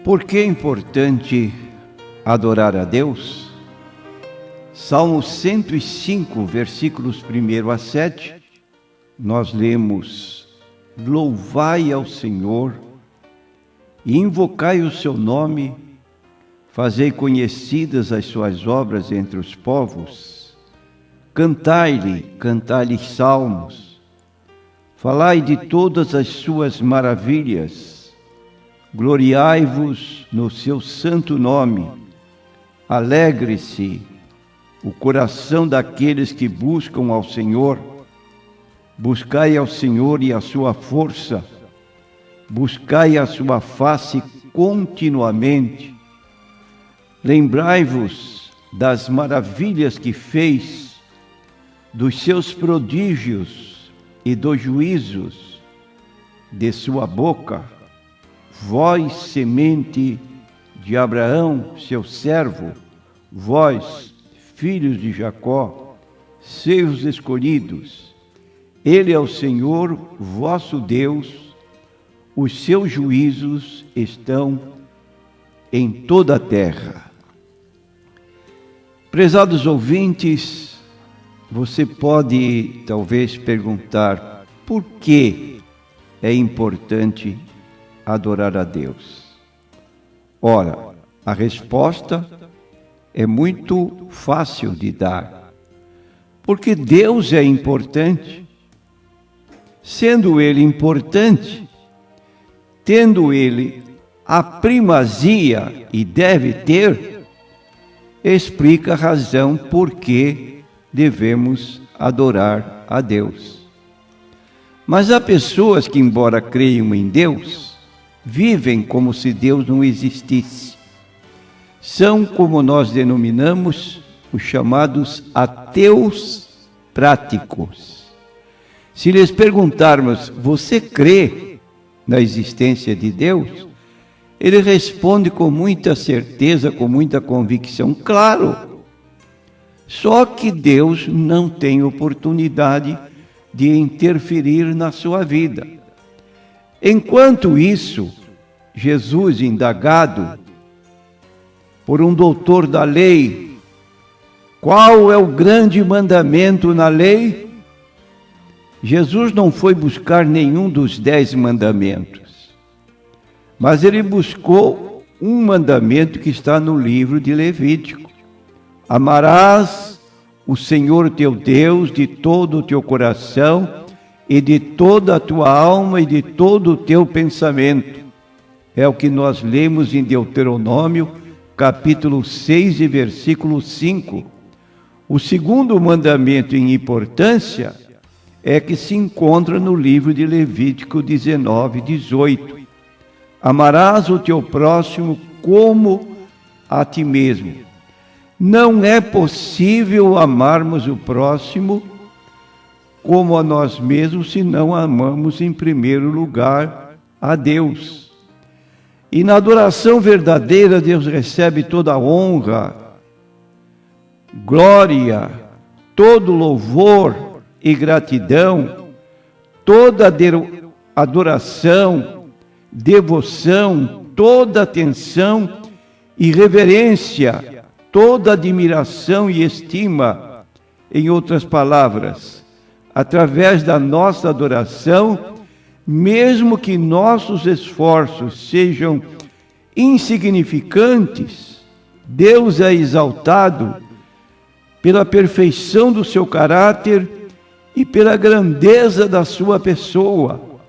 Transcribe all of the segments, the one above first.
Por que é importante adorar a Deus? Salmo 105, versículos 1 a 7, nós lemos: Louvai ao Senhor e invocai o seu nome, fazei conhecidas as suas obras entre os povos, cantai-lhe salmos, falai de todas as suas maravilhas, gloriai-vos no seu santo nome, alegre-se o coração daqueles que buscam ao Senhor. Buscai ao Senhor e a sua força, buscai a sua face continuamente. Lembrai-vos das maravilhas que fez, dos seus prodígios e dos juízos de sua boca. Vós, semente de Abraão, seu servo, vós, filhos de Jacó, seus escolhidos. Ele é o Senhor, vosso Deus, os seus juízos estão em toda a terra. Prezados ouvintes, você pode talvez perguntar: por que é importante adorar a Deus? Ora, a resposta é muito fácil de dar. Porque Deus é importante. Sendo Ele importante, tendo Ele a primazia, e deve ter, explica a razão por que devemos adorar a Deus. Mas há pessoas que, embora creiam em Deus, vivem como se Deus não existisse. São, como nós denominamos, os chamados ateus práticos. Se lhes perguntarmos: você crê na existência de Deus? Ele responde com muita certeza, com muita convicção: claro. Só que Deus não tem oportunidade de interferir na sua vida. Enquanto isso, Jesus, indagado por um doutor da lei: qual é o grande mandamento na lei? Jesus não foi buscar nenhum dos 10 mandamentos, mas ele buscou um mandamento que está no livro de Levítico: amarás o Senhor teu Deus de todo o teu coração e de toda a tua alma e de todo o teu pensamento. É o que nós lemos em Deuteronômio, capítulo 6 e versículo 5. O segundo mandamento em importância é que se encontra no livro de Levítico 19, 18. Amarás o teu próximo como a ti mesmo. Não é possível amarmos o próximo como a nós mesmos se não amamos em primeiro lugar a Deus. E na adoração verdadeira, Deus recebe toda a honra, glória, todo louvor e gratidão, toda adoração, devoção, toda atenção e reverência, toda admiração e estima. Em outras palavras, através da nossa adoração, mesmo que nossos esforços sejam insignificantes, Deus é exaltado pela perfeição do seu caráter e pela grandeza da sua pessoa.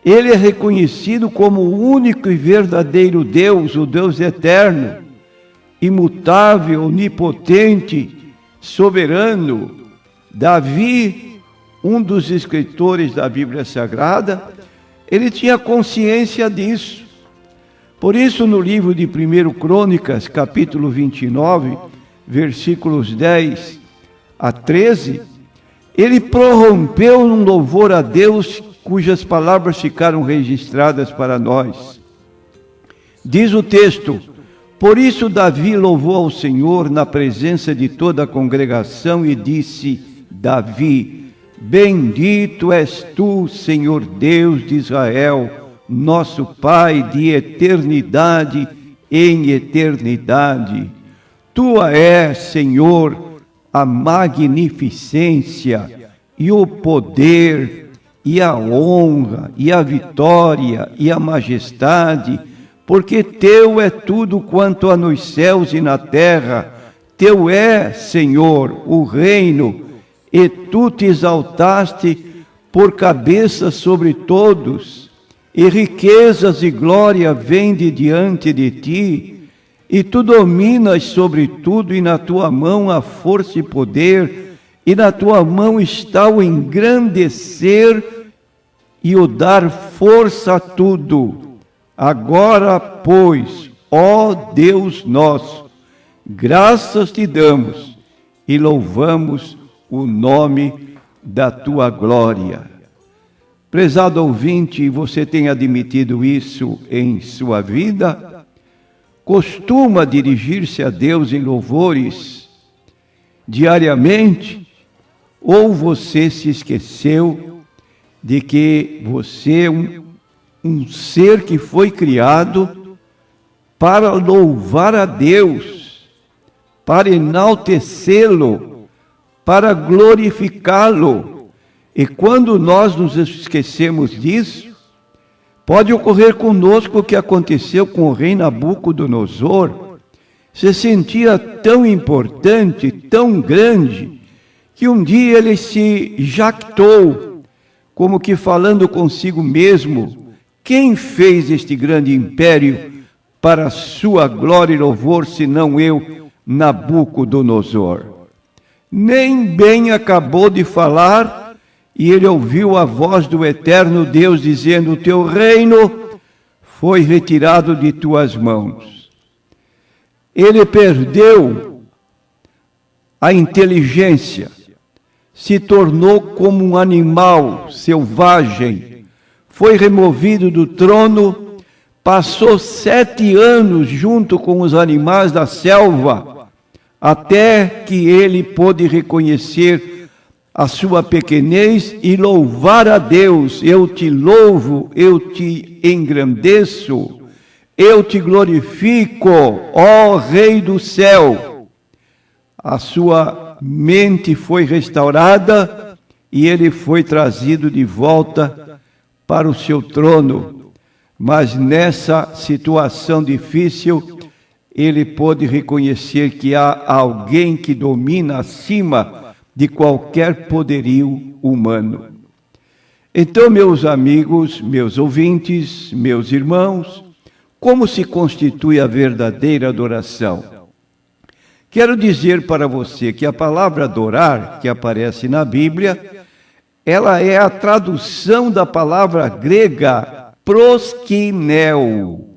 Ele é reconhecido como o único e verdadeiro Deus, o Deus eterno, imutável, onipotente, soberano. Davi, um dos escritores da Bíblia Sagrada, ele tinha consciência disso. Por isso, no livro de 1 Crônicas, capítulo 29, versículos 10 a 13, ele prorrompeu num louvor a Deus, cujas palavras ficaram registradas para nós. Diz o texto: por isso Davi louvou ao Senhor na presença de toda a congregação e disse: Davi, bendito és tu, Senhor Deus de Israel, nosso Pai de eternidade em eternidade. Tua é, Senhor, a magnificência e o poder e a honra e a vitória e a majestade, porque teu é tudo quanto há nos céus e na terra. Teu é, Senhor, o reino, e tu te exaltaste por cabeça sobre todos, e riquezas e glória vêm de diante de ti, e tu dominas sobre tudo, e na tua mão há força e poder, e na tua mão está o engrandecer e o dar força a tudo. Agora, pois, ó Deus nosso, graças te damos e louvamos o nome da tua glória. Prezado ouvinte, você tem admitido isso em sua vida? Costuma dirigir-se a Deus em louvores diariamente? Ou você se esqueceu de que você é um ser que foi criado para louvar a Deus, para enaltecê-lo, para glorificá-lo? E quando nós nos esquecemos disso, pode ocorrer conosco o que aconteceu com o rei Nabucodonosor. Se sentia tão importante, tão grande, que um dia ele se jactou, como que falando consigo mesmo: quem fez este grande império para a sua glória e louvor, senão eu, Nabucodonosor? Nem bem acabou de falar, e ele ouviu a voz do eterno Deus dizendo: o teu reino foi retirado de tuas mãos. Ele perdeu a inteligência, se tornou como um animal selvagem, foi removido do trono, passou 7 anos junto com os animais da selva, até que ele pôde reconhecer a sua pequenez e louvar a Deus. Eu te louvo, eu te engrandeço, eu te glorifico, ó Rei do céu. A sua mente foi restaurada e ele foi trazido de volta para o seu trono. Mas nessa situação difícil, ele pôde reconhecer que há alguém que domina acima de qualquer poderio humano. Então, meus amigos, meus ouvintes, meus irmãos, como se constitui a verdadeira adoração? Quero dizer para você que a palavra adorar, que aparece na Bíblia, ela é a tradução da palavra grega proskineo.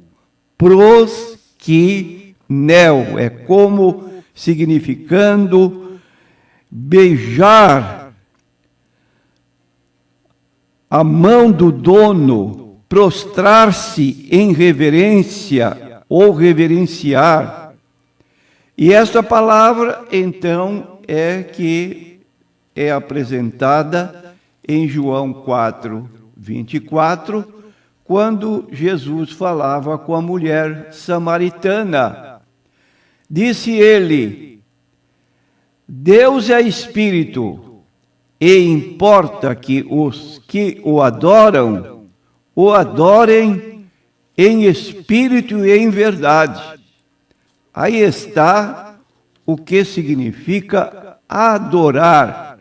Proskineo é como significando beijar a mão do dono, prostrar-se em reverência ou reverenciar. E esta palavra, então, é que é apresentada em João 4, 24, quando Jesus falava com a mulher samaritana. Disse ele: Deus é Espírito, e importa que os que o adorem em espírito e em verdade. Aí está o que significa adorar,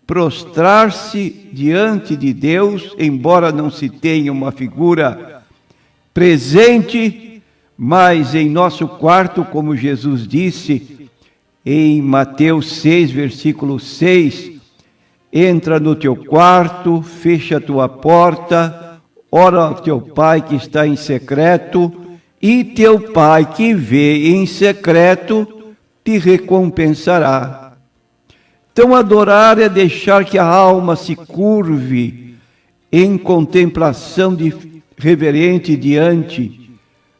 prostrar-se diante de Deus, embora não se tenha uma figura presente, mas em nosso quarto, como Jesus disse em Mateus 6, versículo 6, entra no teu quarto, fecha a tua porta, ora ao teu Pai que está em secreto, e teu Pai que vê em secreto te recompensará. Então, adorar é deixar que a alma se curve em contemplação reverente diante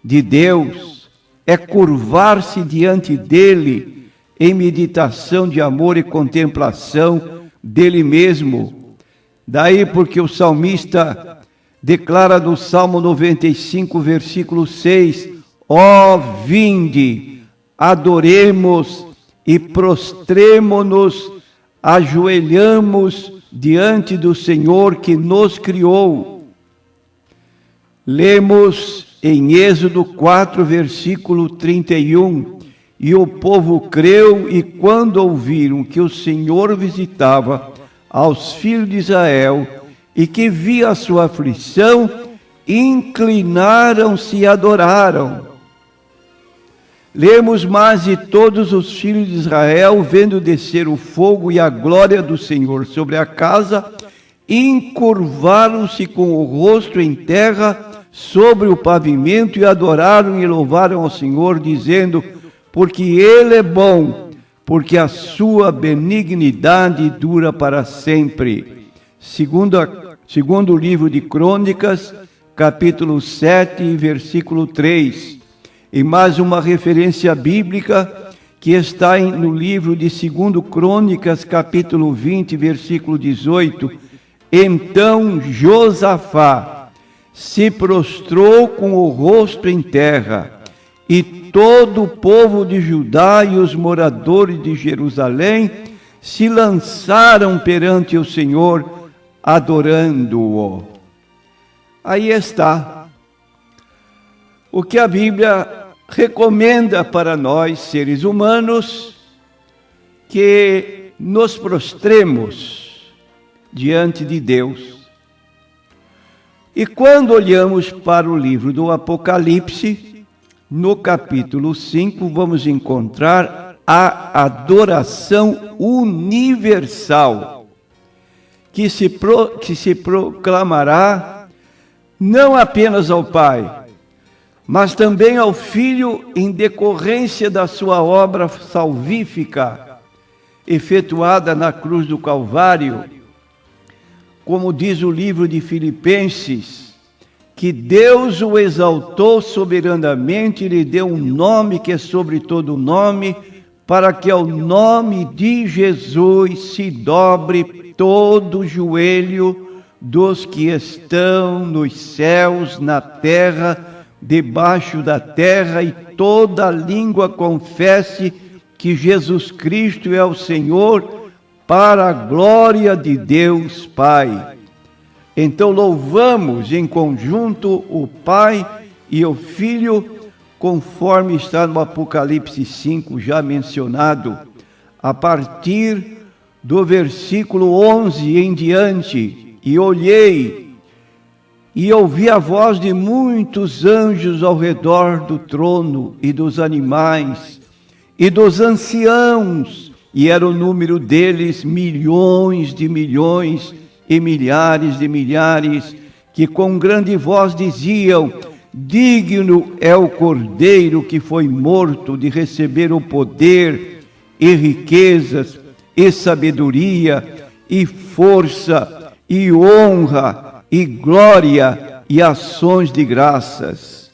de Deus, é curvar-se diante dele em meditação de amor e contemplação dele mesmo. Daí porque o salmista declara no Salmo 95, versículo 6, ó vinde, adoremos e prostremo-nos, ajoelhamos diante do Senhor que nos criou. Lemos em Êxodo 4, versículo 31, e o povo creu, e quando ouviram que o Senhor visitava aos filhos de Israel, e que via a sua aflição, inclinaram-se e adoraram. Lemos mais, e todos os filhos de Israel, vendo descer o fogo e a glória do Senhor sobre a casa, encurvaram-se com o rosto em terra sobre o pavimento e adoraram e louvaram ao Senhor, dizendo, porque Ele é bom, porque a sua benignidade dura para sempre. Segundo o livro de Crônicas, capítulo 7, versículo 3. E mais uma referência bíblica que está no livro de 2 Crônicas, capítulo 20, versículo 18. Então Josafá se prostrou com o rosto em terra, e todo o povo de Judá e os moradores de Jerusalém se lançaram perante o Senhor, adorando-o. Aí está o que a Bíblia recomenda para nós, seres humanos, que nos prostremos diante de Deus. E quando olhamos para o livro do Apocalipse, no capítulo 5, vamos encontrar a adoração universal, que se proclamará não apenas ao Pai, mas também ao Filho, em decorrência da sua obra salvífica, efetuada na cruz do Calvário, como diz o livro de Filipenses, que Deus o exaltou soberanamente e lhe deu um nome que é sobre todo nome, para que ao nome de Jesus se dobre todo o joelho dos que estão nos céus, na terra, debaixo da terra, e toda língua confesse que Jesus Cristo é o Senhor, para a glória de Deus Pai. Então louvamos em conjunto o Pai e o Filho, conforme está no Apocalipse 5, já mencionado, a partir do versículo 11 em diante. E olhei e ouvi a voz de muitos anjos ao redor do trono e dos animais e dos anciãos, e era o número deles milhões de milhões e milhares de milhares, que com grande voz diziam, digno é o Cordeiro que foi morto de receber o poder e riquezas e sabedoria e força e honra e glória e ações de graças.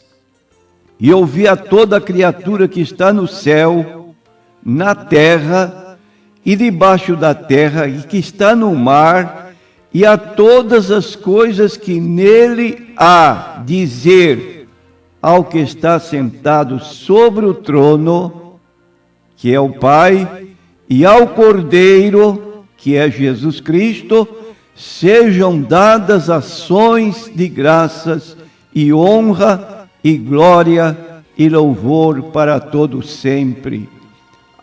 E ouvi a toda criatura que está no céu, na terra e debaixo da terra, e que está no mar, e a todas as coisas que nele há, dizer ao que está sentado sobre o trono, que é o Pai, e ao Cordeiro, que é Jesus Cristo, sejam dadas ações de graças e honra e glória e louvor para todos sempre.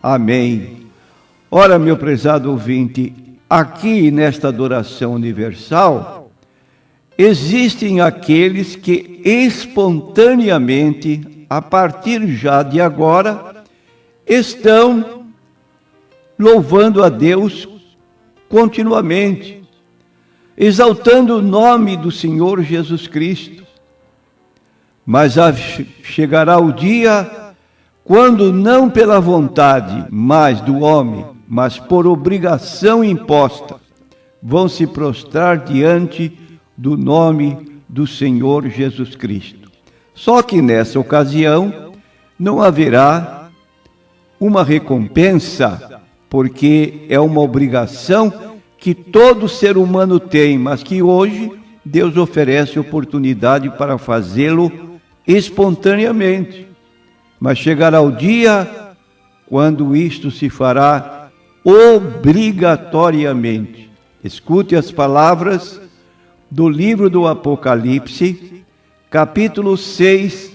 Amém. Ora, meu prezado ouvinte, aqui nesta adoração universal, existem aqueles que espontaneamente, a partir já de agora, estão louvando a Deus continuamente, exaltando o nome do Senhor Jesus Cristo. Mas chegará o dia quando, não pela vontade mais do homem, mas por obrigação imposta, vão se prostrar diante do nome do Senhor Jesus Cristo. Só que nessa ocasião não haverá uma recompensa, porque é uma obrigação que todo ser humano tem, mas que hoje Deus oferece oportunidade para fazê-lo espontaneamente. Mas chegará o dia quando isto se fará obrigatoriamente. Escute as palavras do livro do Apocalipse, capítulo 6,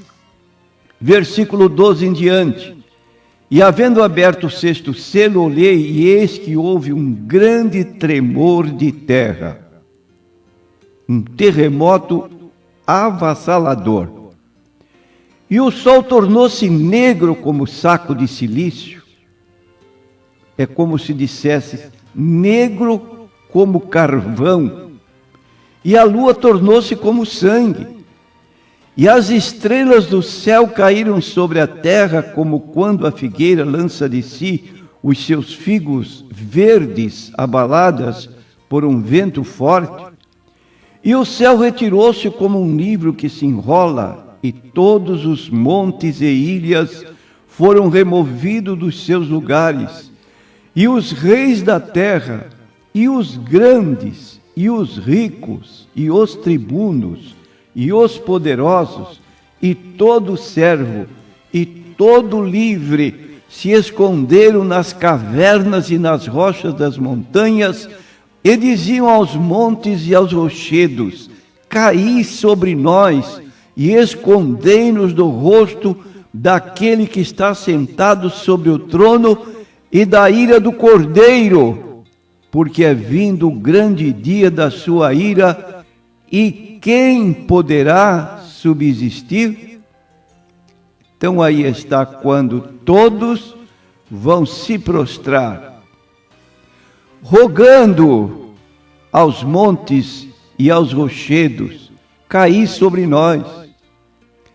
versículo 12 em diante. E havendo aberto o sexto selo, olhei, e eis que houve um grande tremor de terra, um terremoto avassalador. E o sol tornou-se negro como saco de silício. É como se dissesse, negro como carvão. E a lua tornou-se como sangue. E as estrelas do céu caíram sobre a terra, como quando a figueira lança de si os seus figos verdes, abaladas por um vento forte. E o céu retirou-se como um livro que se enrola, e todos os montes e ilhas foram removidos dos seus lugares. E os reis da terra, e os grandes, e os ricos, e os tribunos, e os poderosos, e todo servo, e todo livre, se esconderam nas cavernas e nas rochas das montanhas, e diziam aos montes e aos rochedos: caí sobre nós, e escondei-nos do rosto daquele que está sentado sobre o trono e da ira do Cordeiro, porque é vindo o grande dia da sua ira, e quem poderá subsistir? Então aí está quando todos vão se prostrar, rogando aos montes e aos rochedos: caí sobre nós,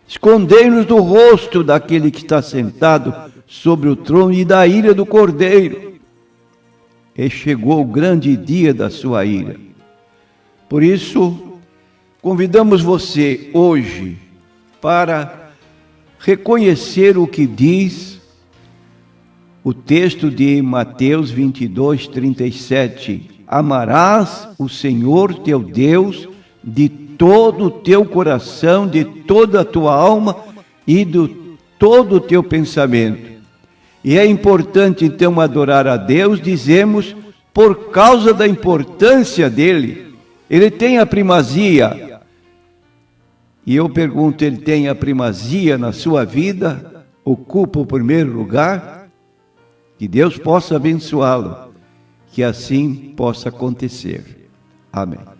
escondei-nos do rosto daquele que está sentado sobre o trono e da ira do Cordeiro. E chegou o grande dia da sua ira. Por isso, convidamos você hoje para reconhecer o que diz o texto de Mateus 22, 37. Amarás o Senhor teu Deus de todo o teu coração, de toda a tua alma e de todo o teu pensamento. E é importante então adorar a Deus, dizemos, por causa da importância dele. Ele tem a primazia. E eu pergunto, ele tem a primazia na sua vida? Ocupa o primeiro lugar? Que Deus possa abençoá-lo, que assim possa acontecer. Amém.